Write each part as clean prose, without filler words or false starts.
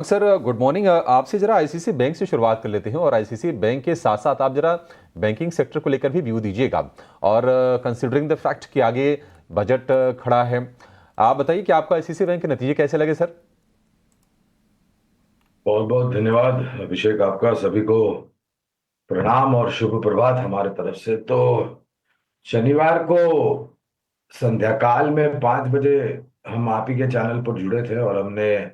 Sir good morning. आपसे जरा ICC bank से शुरुआत कर लेते हैं और आईसीसी बैंक के साथ साथ आप जरा बैंकिंग सेक्टर को लेकर भी व्यू दीजिएगा। और कंसिडरिंग द फैक्ट कि आगे बजट खड़ा है, आप बताइए कि आपको आईसीसी बैंक के नतीजे कैसे लगे सर? बहुत बहुत धन्यवाद अभिषेक। आपका सभी को प्रणाम और शुभ प्रभात हमारे तरफ से। तो शनिवार को संध्या काल में 5 बजे हम आप ही के चैनल पर जुड़े थे और हमने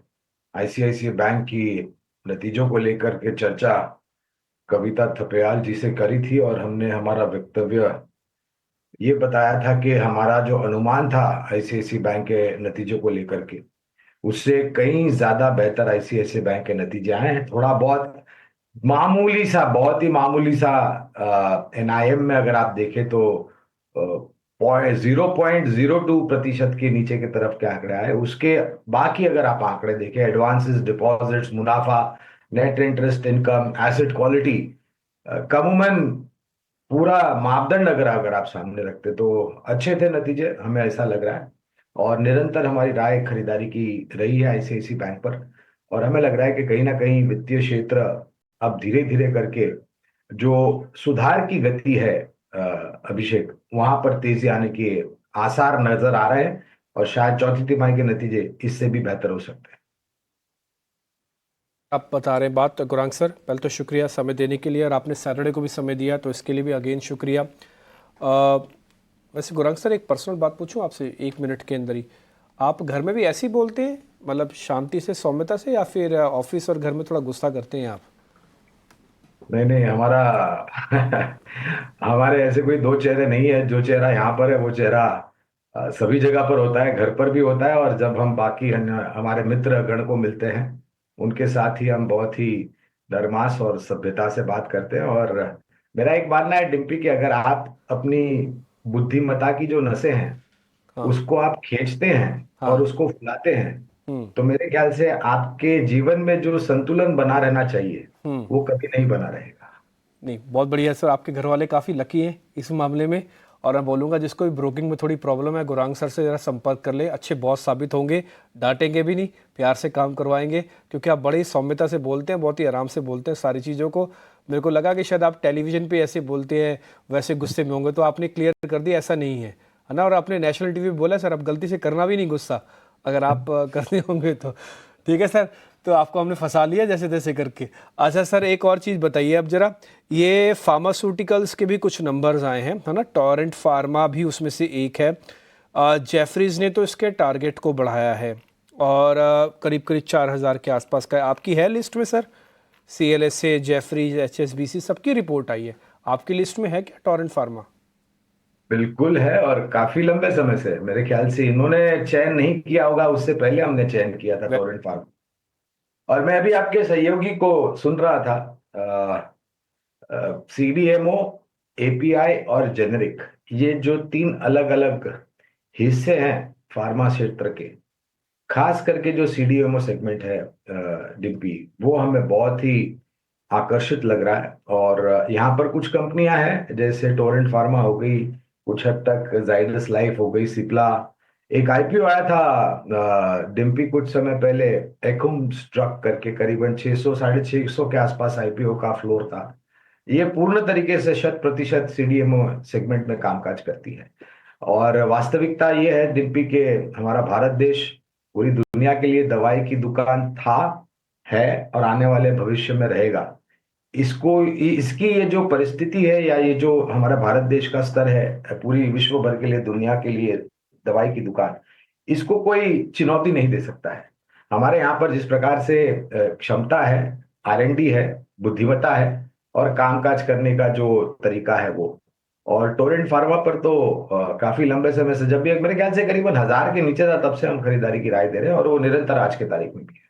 आईसीआईसीआई बैंक की नतीजों को लेकर के चर्चा कविता थपयाल जी से करी थी। और हमने हमारा वक्तव्य ये बताया था कि हमारा जो अनुमान था आईसीआईसीआई बैंक के नतीजों को लेकर के, उससे कहीं ज्यादा बेहतर आईसीआईसीआई बैंक के नतीजे आए हैं। थोड़ा बहुत मामूली सा, बहुत ही मामूली सा एनआईएम में अगर आप देखें तो 0.02% के नीचे की तरफ के आंकड़े आए। उसके बाकी अगर आप आंकड़े देखें, एडवांसेस, डिपॉजिट्स, मुनाफा, net interest income, asset quality, कमूमन पूरा मापदंड अगर अगर आप सामने रखते तो अच्छे थे नतीजे, हमें ऐसा लग रहा है। और निरंतर हमारी राय खरीदारी की रही है आईसीआईसीआई बैंक पर। और हमें लग रहा है कि कहीं ना कहीं वित्तीय क्षेत्र अब धीरे धीरे करके जो सुधार की गति है, अ, अभिषेक, वहां पर तेजी आने के आसार नजर आ रहे हैं। और शायद चौथी तिमाही के नतीजे इससे भी बेहतर हो सकते हैं। आप बता रहे हैं बात। तो गुरांग सर, पहले तो शुक्रिया समय देने के लिए, और आपने सैटरडे को भी समय दिया तो इसके लिए भी अगेन शुक्रिया। वैसे गुरांग सर, एक पर्सनल बात पूछूं आपसे 1 मिनट के अंदर ही। आप घर में भी ऐसे ही बोलते हैं, मतलब शांति से, सौम्यता से, या फिर ऑफिस और घर में थोड़ा गुस्सा करते हैं आप? नहीं नहीं, हमारा हमारे ऐसे कोई दो चेहरे नहीं है। जो चेहरा यहाँ पर है वो चेहरा सभी जगह पर होता है, घर पर भी होता है। और जब हम बाकी हमारे मित्र गण को मिलते हैं, उनके साथ ही हम बहुत ही नरमास और सभ्यता से बात करते हैं। और मेरा एक मानना है डिम्पी कि अगर आप अपनी बुद्धिमत्ता की जो नसें हैं हाँ। उसको आप खींचते हैं और हाँ। उसको फुलाते हैं, हम्म। तो मेरे ख्याल से आपके जीवन में जो संतुलन बना रहना चाहिए हम्म। वो कभी नहीं बना रहेगा। नहीं, बहुत बढ़िया सर, आपके घर वाले काफ़ी लकी हैं इस मामले में। और मैं बोलूँगा जिसको भी ब्रोकिंग में थोड़ी प्रॉब्लम है, गुरांग सर से ज़रा संपर्क कर ले। अच्छे बॉस साबित होंगे, डांटेंगे भी नहीं, प्यार से काम करवाएंगे, क्योंकि आप बड़ी सौम्यता से बोलते हैं, बहुत ही आराम से बोलते हैं सारी चीज़ों को। मेरे को लगा कि शायद आप टेलीविज़न पे ऐसे बोलते हैं, वैसे गुस्से में होंगे, तो आपने क्लियर कर दिया ऐसा नहीं है ना। और आपने नेशनल टीवी पे बोला सर, अब गलती से करना भी नहीं गुस्सा, अगर आप करते होंगे तो। ठीक है सर, तो आपको हमने फंसा लिया जैसे तैसे करके। अच्छा सर, एक और चीज़ बताइए अब ज़रा, ये फार्मास्यूटिकल्स के भी कुछ नंबर्स आए हैं, है ना। टोरेंट फार्मा भी उसमें से एक है। जेफरीज ने तो इसके टारगेट को बढ़ाया है, और करीब करीब 4,000 के आसपास का है। आपकी है लिस्ट में सर? CLSA, जेफरीज, HSBC, सबकी रिपोर्ट आई है। आपकी लिस्ट में है क्या टोरेंट फार्मा? बिल्कुल है, और काफी लंबे समय से मेरे ख्याल से इन्होंने चयन नहीं किया होगा, उससे पहले हमने चयन किया था टोरेंट फार्मा। और मैं अभी आपके सहयोगी को सुन रहा था। सीडीएमओ, एपीआई और जेनेरिक, ये जो तीन अलग अलग हिस्से हैं फार्मा क्षेत्र के, खास करके जो सीडीएमओ सेगमेंट है डिम्पी, वो हमें बहुत ही आकर्षित लग रहा है। और यहाँ पर कुछ कंपनियां हैं जैसे टोरेंट फार्मा हो गई, कुछ हद तक जाइडस लाइफ हो गई, सिप्ला। एक आईपीओ आया था डिम्पी कुछ समय पहले, एकम स्ट्रक करके, करीबन 600 650 के आसपास आईपीओ का फ्लोर था। ये पूर्ण तरीके से 100% सीडीएमओ सेगमेंट में कामकाज करती है। और वास्तविकता ये है डिम्पी के, हमारा भारत देश पूरी दुनिया के लिए दवाई की दुकान था, है और आने वाले भविष्य में रहेगा। इसकी ये जो परिस्थिति है, या ये जो हमारा भारत देश का स्तर है पूरी विश्व भर के लिए, दुनिया के लिए दवाई की दुकान, इसको कोई चुनौती नहीं दे सकता है। हमारे यहाँ पर जिस प्रकार से क्षमता है, आरएनडी है, बुद्धिमत्ता है और कामकाज करने का जो तरीका है वो। और टोरेंट फार्मा पर तो काफी लंबे समय से, जब भी मेरे ख्याल से करीबन 1,000 के नीचे था, तब से हम खरीदारी की राय दे रहे हैं, और वो निरंतर आज के तारीख में भी है।